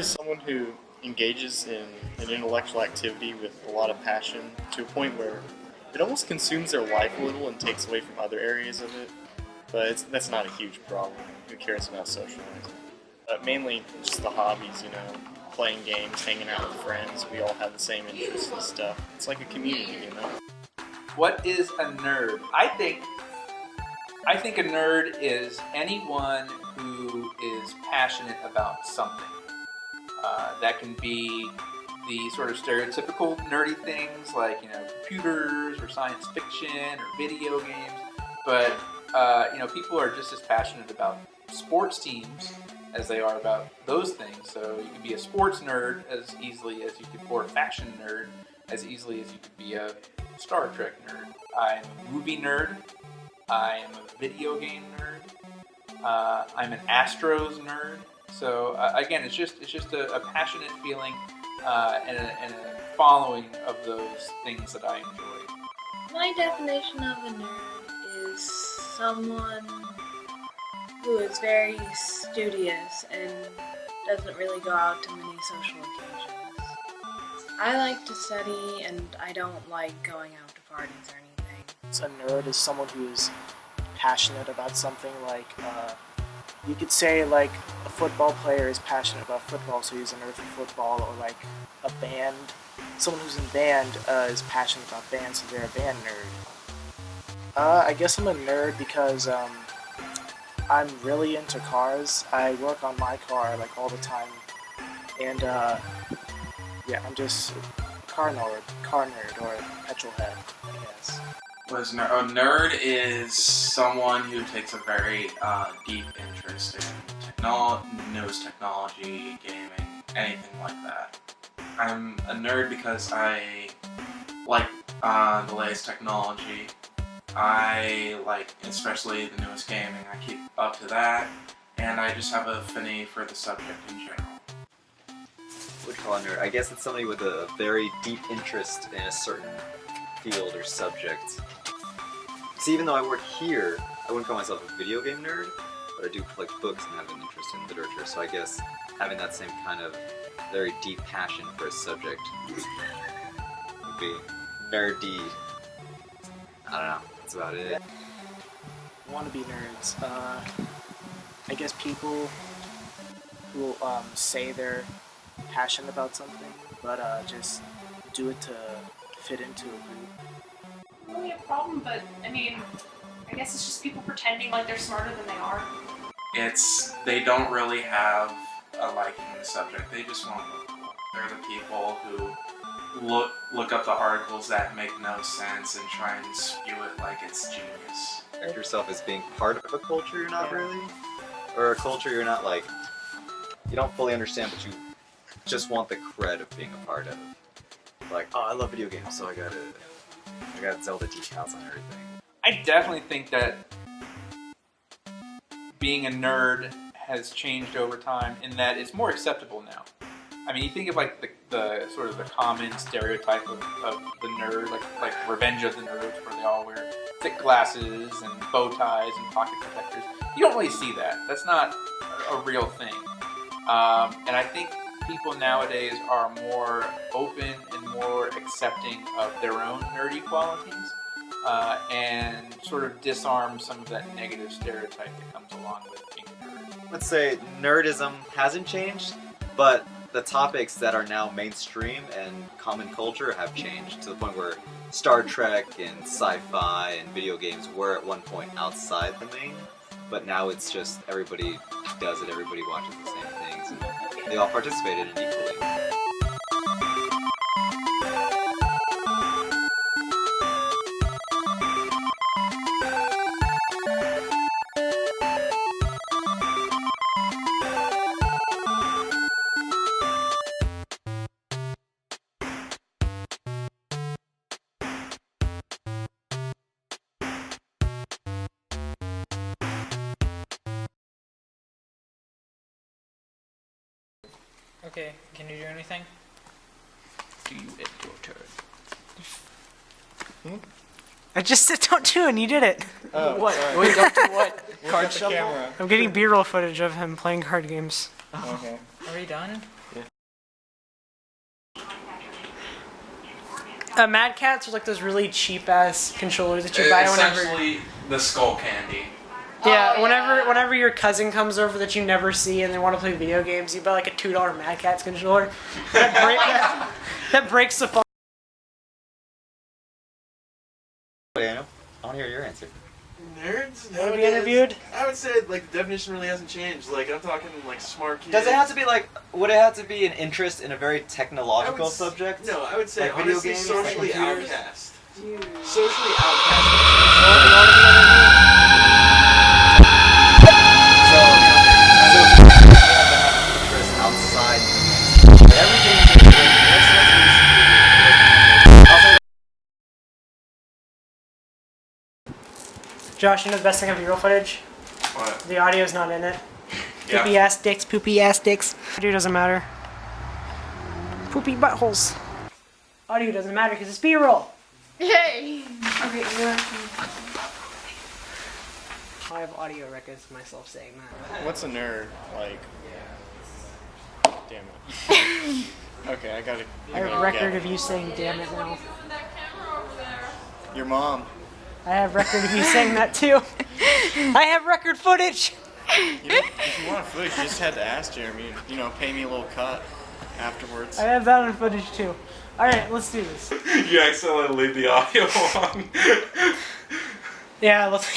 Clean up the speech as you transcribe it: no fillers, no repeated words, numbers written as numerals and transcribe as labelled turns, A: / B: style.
A: is someone who engages in an intellectual activity with a lot of passion to a point where it almost consumes their life a little and takes away from other areas of it. But that's not a huge problem. Who cares about socializing? But mainly just the hobbies, playing games, hanging out with friends. We all have the same interests and stuff. It's like a community.
B: What is a nerd? I think a nerd is anyone who is passionate about something. That can be the sort of stereotypical nerdy things like computers or science fiction or video games, but people are just as passionate about sports teams as they are about those things. So you can be a sports nerd as easily as you could, or a fashion nerd as easily as you could be a Star Trek nerd. I'm a movie nerd. I am a video game nerd. I'm an Astros nerd. So again, it's just a passionate feeling and a following of those things that I enjoy.
C: My definition of a nerd is someone who is very studious and doesn't really go out to many social occasions. I like to study and I don't like going out to parties or anything.
D: A nerd is someone who's passionate about something, like you could say like a football player is passionate about football, so he's a nerd for football, or like a band, someone who's in band is passionate about bands, so they're a band nerd. I guess I'm a nerd because I'm really into cars. I work on my car like all the time, and I'm just a car nerd or a petrol head, I guess.
E: A nerd is someone who takes a very deep interest in knows technology, gaming, anything like that. I'm a nerd because I like the latest technology. I like especially the newest gaming. I keep up to that, and I just have an affinity for the subject in general.
F: What would you call a nerd? I guess it's somebody with a very deep interest in a certain field or subject. See, even though I work here, I wouldn't call myself a video game nerd, but I do collect books and have an interest in literature, so I guess having that same kind of very deep passion for a subject would be nerdy. I don't know, that's about it.
D: Wannabe nerds. I guess people who say they're passionate about something, but just do it to fit into a group.
G: Really a problem, but I guess it's just people pretending like they're smarter than they are.
E: They don't really have a liking in the subject. They just want to look cool. They're the people who look up the articles that make no sense and try and spew it like it's genius.
F: Act yourself as being part of a culture you're not really, or a culture you're not like, you don't fully understand, but you just want the cred of being a part of. Like, oh, I love video games, so I got Zelda decals on everything.
B: I definitely think that being a nerd has changed over time in that it's more acceptable now. I mean, you think of like the sort of the common stereotype of the nerd, like Revenge of the Nerds, where they all wear thick glasses and bow ties and pocket protectors. You don't really see that. That's not a real thing. And I think people nowadays are more open and more accepting of their own nerdy qualities, and sort of disarm some of that negative stereotype that comes along with being a nerd.
F: Let's say nerdism hasn't changed, but the topics that are now mainstream and common culture have changed to the point where Star Trek and sci-fi and video games were at one point outside the main, but now it's just everybody does it, everybody watches the same things, and they all participate in it equally.
H: Okay, can you do anything?
B: Do you get your turn?
I: I just said don't do it, and you did it.
D: Oh,
H: What?
D: sorry.
H: Wait, up to what?
D: Card shuffle?
I: I'm getting B-roll footage of him playing card games.
D: Okay.
H: Are we done?
D: Yeah.
I: Mad Cats are like those really cheap ass controllers that you buy whenever.
E: Essentially, the skull candy.
I: Yeah,
G: Oh,
I: whenever your cousin comes over that you never see and they want to play video games, you buy like a $2 Mad Cats controller. That breaks the fun.
F: Daniel, I want to hear your answer.
J: Nerds?
I: Want to be
J: Nowadays,
I: interviewed?
J: I would say like the definition really hasn't changed. Like I'm talking like smart kids.
F: Does it have to be like? Would it have to be an interest in a very technological subject?
J: No, I would say
F: Like video
J: honestly
F: games,
J: socially
F: like computers?
J: outcast. Socially outcast.
F: So if you have an interest outside but everything is let's
I: Josh, you know the best thing of B-roll footage?
E: What?
I: The audio's not in it.
E: Yeah.
I: Poopy ass dicks, poopy ass dicks. Audio doesn't matter. Poopy buttholes. Audio doesn't matter because it's B-roll.
C: Yay!
G: Okay, you're
I: I have audio records of myself saying that.
A: What's a nerd? Like. Damn it. Okay, I gotta.
I: I have a record of you saying damn it now.
A: Your mom.
I: I have record of you saying that too. I have record footage.
A: You know, if you want footage, you just had to ask Jeremy. You know, pay me a little cut afterwards.
I: I have that on footage too. Alright, let's do this.
E: You accidentally leave the audio on.
I: Yeah, let's